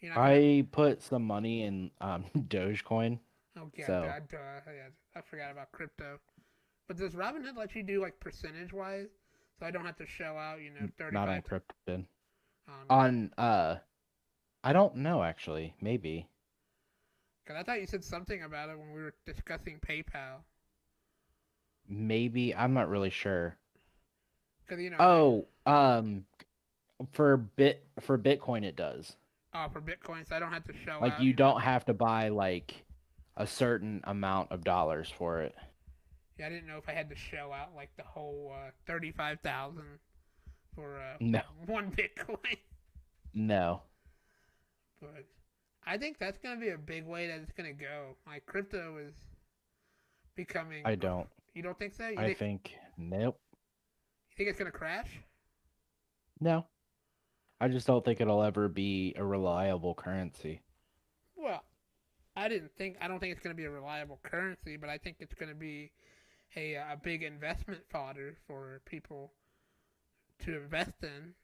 You're not gonna. I put some money in Dogecoin. Oh yeah, So yeah, I forgot about crypto. But does Robinhood let you do like percentage wise, so I don't have to shell out, thirty not on five? crypto. Oh no, On I don't know actually. Maybe. because I thought you said something about it when we were discussing PayPal. Maybe I'm not really sure. Because I Oh, for Bitcoin it does. for Bitcoin, so I don't have to shell Like out, you don't have to buy like a certain amount of dollars for it. Yeah, I didn't know if I had to shell out like the whole 35,000 for No. one Bitcoin. No. But I think that's gonna be a big way that it's gonna go. Like crypto is becoming. I don't. You don't think so? I think nope. You think it's gonna crash? No. I just don't think it'll ever be a reliable currency. Well, I don't think it's gonna be a reliable currency, but I think it's gonna be a big investment fodder for people to invest in.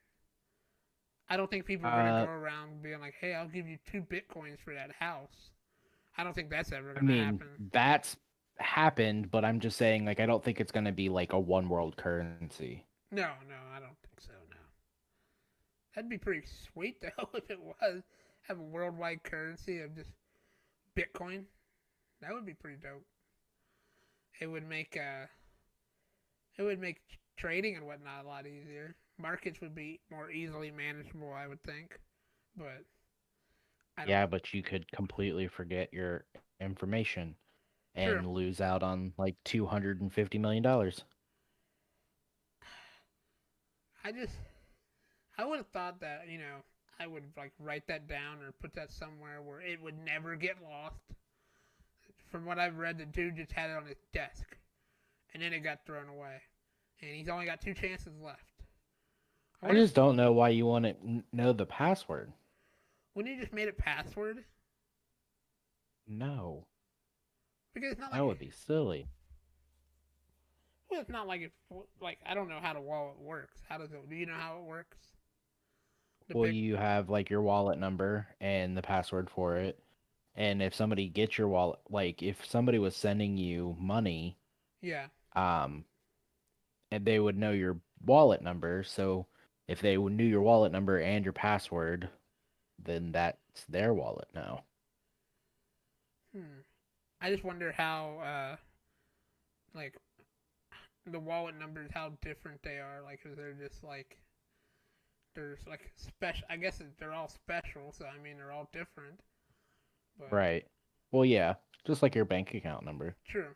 I don't think people are gonna go around being like, "Hey, I'll give you 2 Bitcoins for that house." I don't think that's ever I gonna mean, happen. that's happened, but I'm just saying like I don't think it's going to be like a one world currency. No, I don't think so. No, that'd be pretty sweet though if it was have a worldwide currency of just Bitcoin. That would be pretty dope. It would make trading and whatnot a lot easier. Markets would be more easily manageable, I would think. But I don't. Yeah, but you could completely forget your information True. and lose out on like $250 million. I just I would have thought that I would like write that down or put that somewhere where it would never get lost. From what I've read, the dude just had it on his desk, and then it got thrown away, and he's only got two chances left. I I wonder, just don't know why you want to know the password. when you just made it password, No, because it's not that like would be silly. well, it's not like like I don't know how the wallet works. How does it? Do you know how it works? The Well, big you have like your wallet number and the password for it. And if somebody gets your wallet, like if somebody was sending you money, yeah um, and they would know your wallet number. So if they knew your wallet number and your password, then that's their wallet now. hmm. I just wonder how like the wallet numbers how different they are. Like, is they're just like there's like special. I guess they're all special. So I mean, they're all different. But Right. Well, yeah, just like your bank account number. true.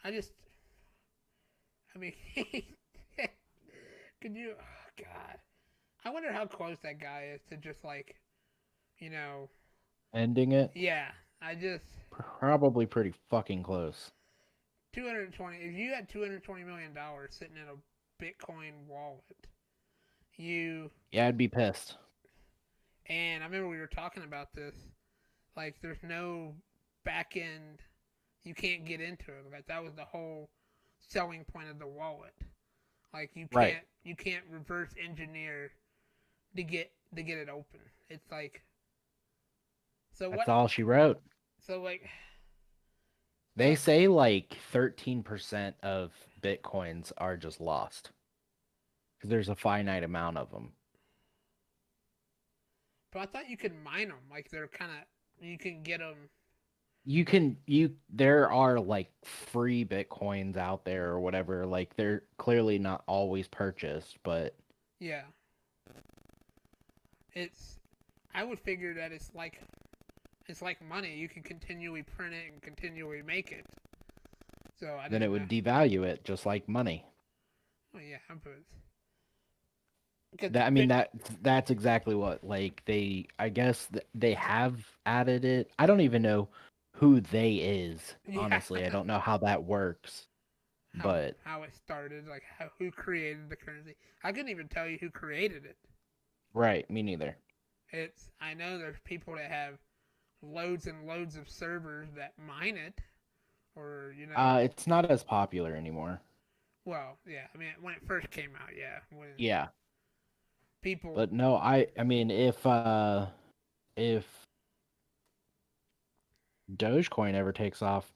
I just, I mean, could you? Oh God, I wonder how close that guy is to just like, you know, Ending it, yeah. I just probably pretty fucking close. 220. If you had $220 million sitting in a Bitcoin wallet, you Yeah, I'd be pissed. and I remember we were talking about this. Like, there's no back end. You can't get into it. Like that was the whole selling point of the wallet. Like Right. you can't reverse engineer to get it open. It's like so That's what all she wrote. so like They say like 13% of Bitcoins are just lost because there's a finite amount of them. but I thought you could mine them. Like they're kind of you can get them. There are like free Bitcoins out there or whatever. Like they're clearly not always purchased, but Yeah, it's I would figure that it's like money. You can continually print it and continually make it. So I then it didn't know. would devalue it just like money. Oh yeah, but because That I mean that's exactly what like they I guess they have added it. I don't even know who they is. yeah, Honestly, I don't know how that works. how But how it started, like who created the currency. I couldn't even tell you who created it. right, me neither. It's I know there's people that have loads and loads of servers that mine it, or It's not as popular anymore. well, yeah. I mean, when it first came out, yeah, when Yeah. people, But no, I mean if Dogecoin ever takes off,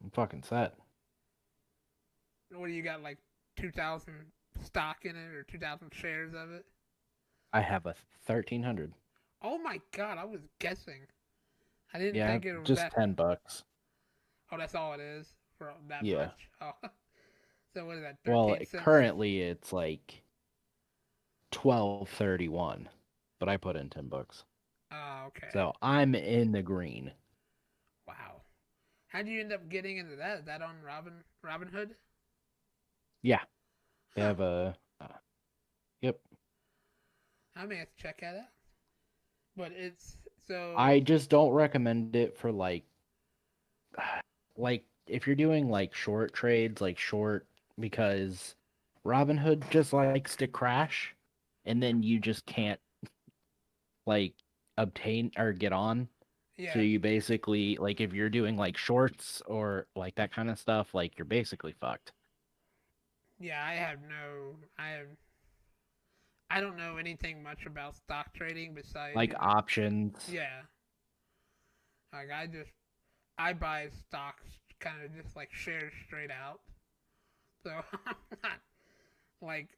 I'm fucking set. what do you got like 2,000 stock in it or 2,000 shares of it? I have a 1300. Oh my god, I was guessing. I didn't Yeah, think it was just that. $10. Oh, that's all it is for that Yeah. much. Oh, so what is that? Well, 13 cents. currently it's like 12.31, but I put in $10. Oh, okay. So I'm in the green. Wow. How did you end up getting into that? Is that on Robinhood? Yeah, they Huh. have a yep. I may have to check that out. But it's so I just don't recommend it for like if you're doing like short trades, like short because Robinhood just likes to crash and then you just can't like obtain or get on. So yeah, you basically like if you're doing like shorts or like that kind of stuff, like you're basically fucked. yeah. I don't know anything much about stock trading besides Like options. yeah. Like I buy stocks kind of just like shares straight out. So I'm not like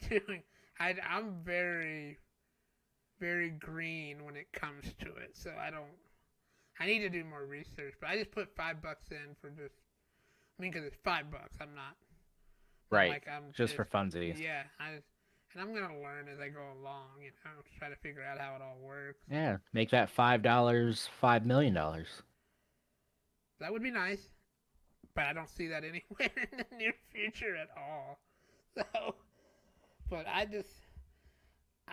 doing. I'm very green when it comes to it. So I don't. I need to do more research, but I just put $5 in for just. I mean, because it's $5. I'm not Right. like I'm. Just for It's funsies. yeah. And I'm gonna learn as I go along, try to figure out how it all works. Yeah, make that $5 $5 million. That would be nice, but I don't see that anywhere in the near future at all. So, but I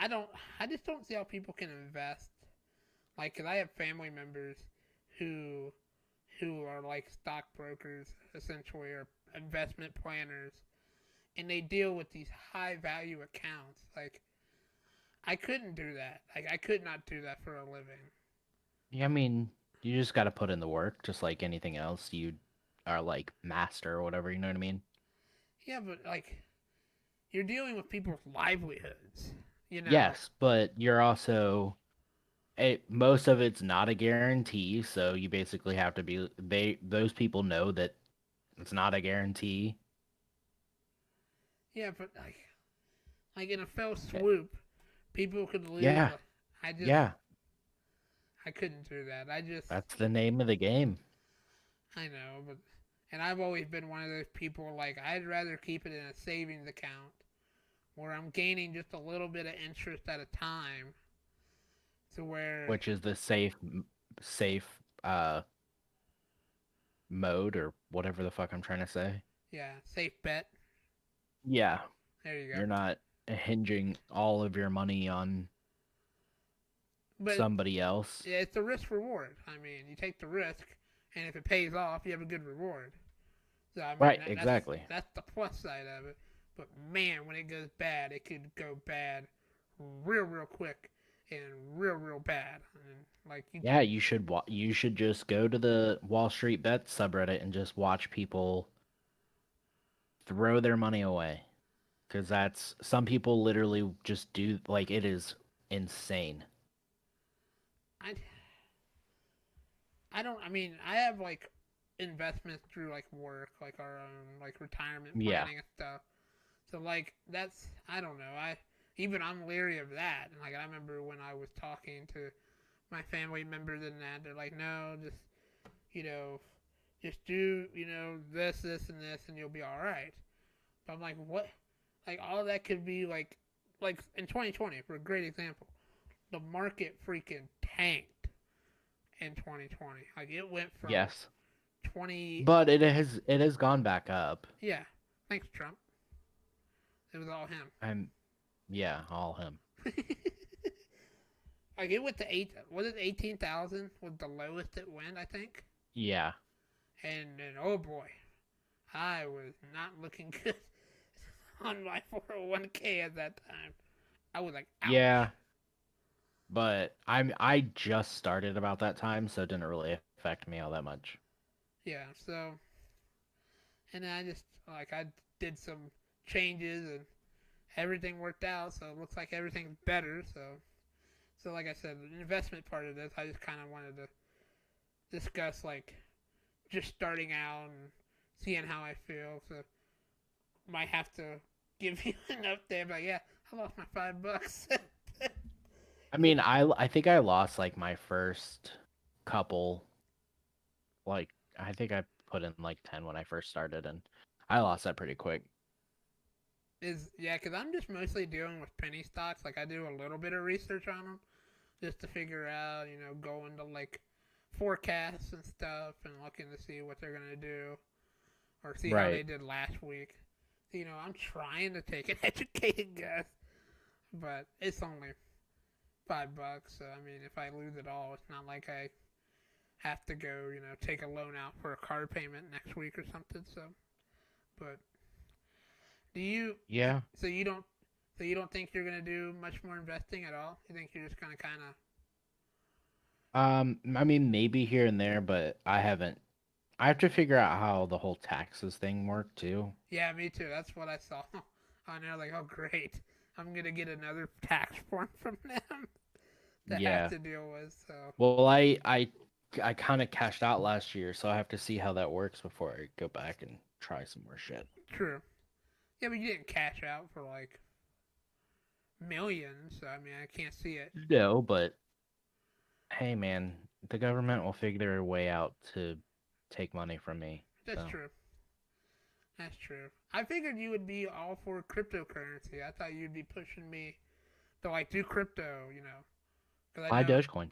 don't, I just don't see how people can invest. Like, 'cause I have family members who, who are like stockbrokers essentially, or investment planners, and they deal with these high value accounts. Like, I couldn't do that. Like, I could not do that for a living. Yeah, I mean, you just got to put in the work, just like anything else. You are like master or whatever. You know what I mean? Yeah, but like, you're dealing with people's livelihoods. You know, Yes, but you're also most of it's not a guarantee, so you basically have to be those people know that it's not a guarantee. yeah, but like in a fell Eh, swoop, people could lose. Yeah, Like, I just, yeah, I couldn't do that. that's the name of the game. I know, but, and I've always been one of those people. Like, I'd rather keep it in a savings account where I'm gaining just a little bit of interest at a time, to where, Which is the safe mode or whatever the fuck I'm trying to say. yeah, safe bet. Yeah, There you go. you're not hinging all of your money on But somebody else. yeah, it's a risk reward. I mean, you take the risk, and if it pays off, you have a good reward. So I mean, Right, exactly. that's the plus side of it. But man, when it goes bad, it could go bad real quick and real bad. And like you, Yeah, you should just go to the Wall Street Bets subreddit and just watch people throw their money away. Because that's some people literally just do like it is insane. I, I don't. I mean, I have like investments through like work, like our own like retirement Yeah. planning and stuff. So like that's, I don't know. I'm leery of that. And like I remember when I was talking to my family members and that, they're like, no, you know, just do this and this, and you'll be all right. But I'm like, what? Like all of that could be like in 2020 for a great example, the market freaking tanked in 2020. Like it went from Yes. 20. But it has gone back up. Yeah, thanks Trump. It was all him. And yeah, all him. Like it went to eight. Was it 18,000? Was the lowest it went? I think. Yeah. And oh boy, I was not looking good on my 401k at that time. I was like, ouch. Yeah. But I just started about that time, so it didn't really affect me all that much. Yeah. So, and then I just like I did some changes and everything worked out. So it looks like everything's better. So like I said, the investment part of this, I just kind of wanted to discuss like just starting out and seeing how I feel. So might have to give you an update. But yeah, I lost my $5. I mean, I think I lost like my first couple, like I think I put in like 10 when I first started, and I lost that pretty quick. Yeah, because I'm just mostly dealing with penny stocks. Like I do a little bit of research on them just to figure out, go into like forecasts and stuff and looking to see what they're gonna do or see how they Right. did last week. I'm trying to take an educated guess, but it's only $5. So I mean, if I lose it all, it's not like I have to go, take a loan out for a car payment next week or something. So, but do you? Yeah. So you don't. So you don't think you're gonna do much more investing at all? You think you're just gonna kind of? I mean, maybe here and there, but I haven't. I have to figure out how the whole taxes thing work too. Yeah, me too. That's what I saw on there. Like, oh great, I'm gonna get another tax form from them to have Yeah. to deal with. So Well, I kind of cashed out last year, so I have to see how that works before I go back and try some more shit. true. Yeah, but you didn't cash out for like millions. So I mean, I can't see it. No, but hey, man, the government will figure a way out to take money from me. That's So true. That's true. I figured you would be all for cryptocurrency. I thought you'd be pushing me to like do crypto, you know, because I Buy know. Dogecoin.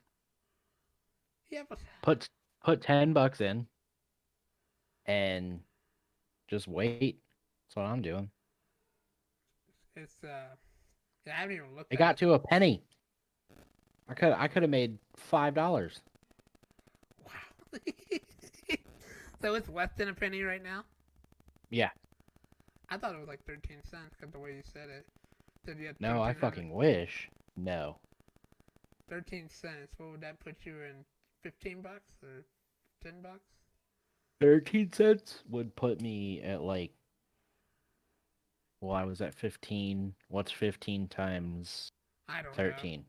Yeah, but Put put $10 in and just wait. That's what I'm doing. it's yeah, I haven't even looked It at got it. to a penny. I could have made $5. Wow. So it's less than a penny right now. Yeah. I thought it was like 13 cents because the way you said it. Said you had No, I 1,300. fucking wish. No. 13 cents. What would that put you in? $15 or $10? 13 cents would put me at like, well, I was at 15. What's 15 times I don't know. 13?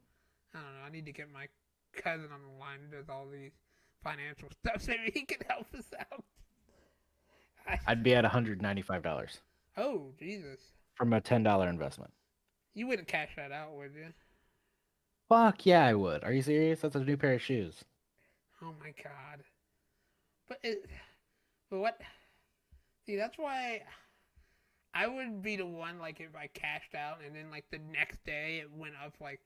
I don't know. I need to get my cousin on the line who does all these financial stuff so maybe he can help us out. I'd be at $195 Oh, Jesus. from a $10 investment. You wouldn't cash that out, would you? Fuck yeah, I would. Are you serious? That's a new pair of shoes. Oh my god. But it. But what? See, that's why I would be the one, like, if I cashed out and then, like, the next day it went up, like,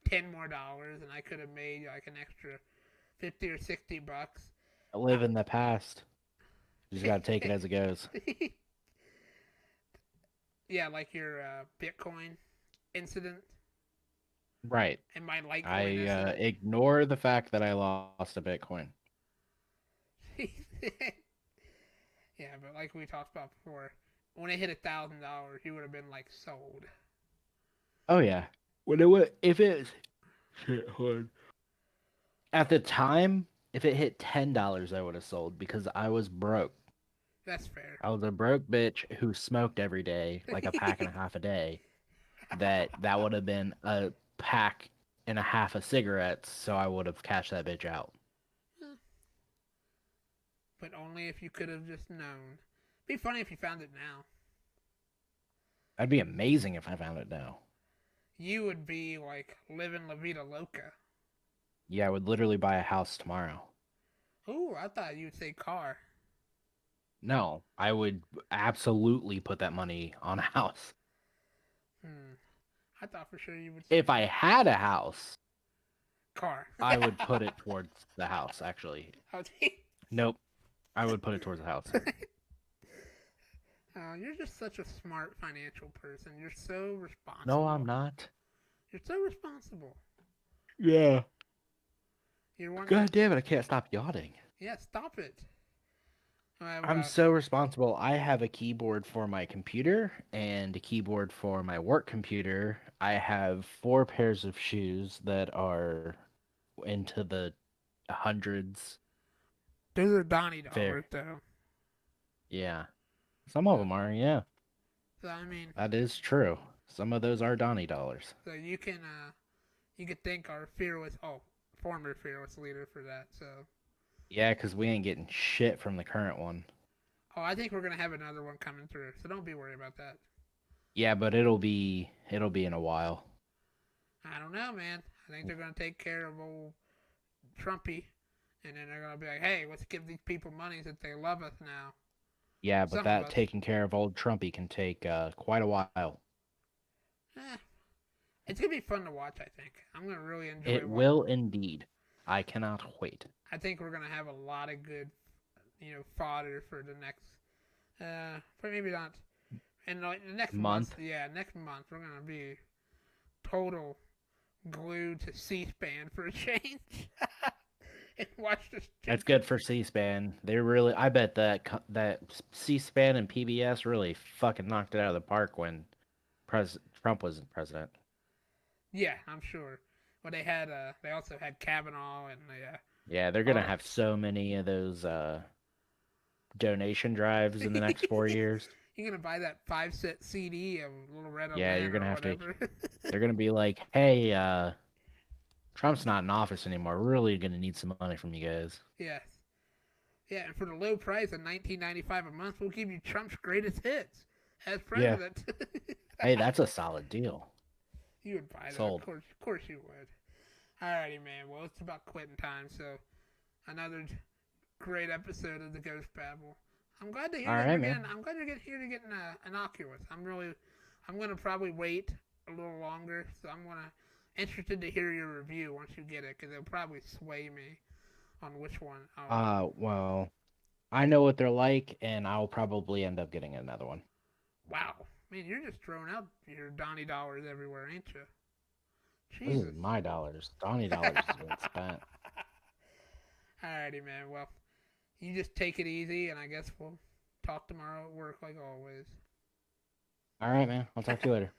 $10 more and I could have made, like, an extra 50 or $60. I live in the past. You just gotta take it as it goes. Yeah, like your Bitcoin incident Right. and my I Litecoin incident. ignore the fact that I lost a Bitcoin. Yeah, but like we talked about before, when it hit $1,000, you would have been like sold. Oh yeah. When it would, if it shit, hold on. At the time, if it hit $10, I would have sold because I was broke. That's fair. I was a broke bitch who smoked every day, like a pack and a half a day. That would have been a pack and a half of cigarettes, so I would have cashed that bitch out. But only if you could have just known. Be funny if you found it now. That'd be amazing if I found it now. You would be like living La Vida Loca. Yeah, I would literally buy a house tomorrow. Ooh, I thought you'd say car. No, I would absolutely put that money on a house. I thought for sure you would say If I had a house, car. I would put it towards the house, actually. Nope. I would put it towards the house. You're just such a smart financial person. You're so responsible. No, I'm not. You're so responsible. Yeah. You're one. God damn it, I can't stop yawning. Yeah, stop it. I'm so responsible. I have a keyboard for my computer and a keyboard for my work computer. I have 4 pairs of shoes that are into the hundreds. Those are Donnie dollars, Fair. though. Yeah. Some of them are, yeah. So I mean, That is true. Some of those are Donnie dollars. so you can thank our former fearless leader for that. So. Yeah, because we ain't getting shit from the current one. Oh, I think we're gonna have another one coming through, so don't be worried about that. Yeah, but it'll be in a while. I don't know, man. I think they're gonna take care of old Trumpy, and then they're gonna be like, "Hey, let's give these people money that they love us now." Yeah, but that taking care of old Trumpy can take quite a while. It's gonna be fun to watch. I think I'm gonna really enjoy it. It will indeed. I cannot wait. I think we're gonna have a lot of good, fodder for the next, for maybe not, and the next month. Yeah, next month we're gonna be total glued to C-SPAN for a change. And watch this. That's good for C-SPAN. They really, I bet that C-SPAN and PBS really fucking knocked it out of the park when Trump was president. Yeah, I'm sure. Well, they also had Kavanaugh and yeah, they're gonna have so many of those donation drives in the next 4 years. You're gonna buy that 5-cent CD of Little Red Atlanta. Yeah, you're gonna have to. They're gonna be like, "Hey, Trump's not in office anymore. We're really gonna need some money from you guys." Yes. Yeah, and for the low price of $19.95 a month, we'll give you Trump's greatest hits as president. Yeah. Hey, that's a solid deal. You would buy that. Sold. Of course you would. Alrighty, man. Well, it's about quitting time, so another great episode of the Ghost Babble. I'm glad to hear All that right, you're man. getting. I'm glad you're getting an Oculus. I'm gonna probably wait a little longer. So I'm gonna interested to hear your review once you get it, because it'll probably sway me on which one. Well, I know what they're like, and I'll probably end up getting another one. Wow, man, you're just throwing out your Donnie dollars everywhere, ain't you? This is Jesus. my dollars. Donnie dollars has been spent. Alrighty, man. Well, you just take it easy, and I guess we'll talk tomorrow at work like always. All right, man. I'll talk to you later.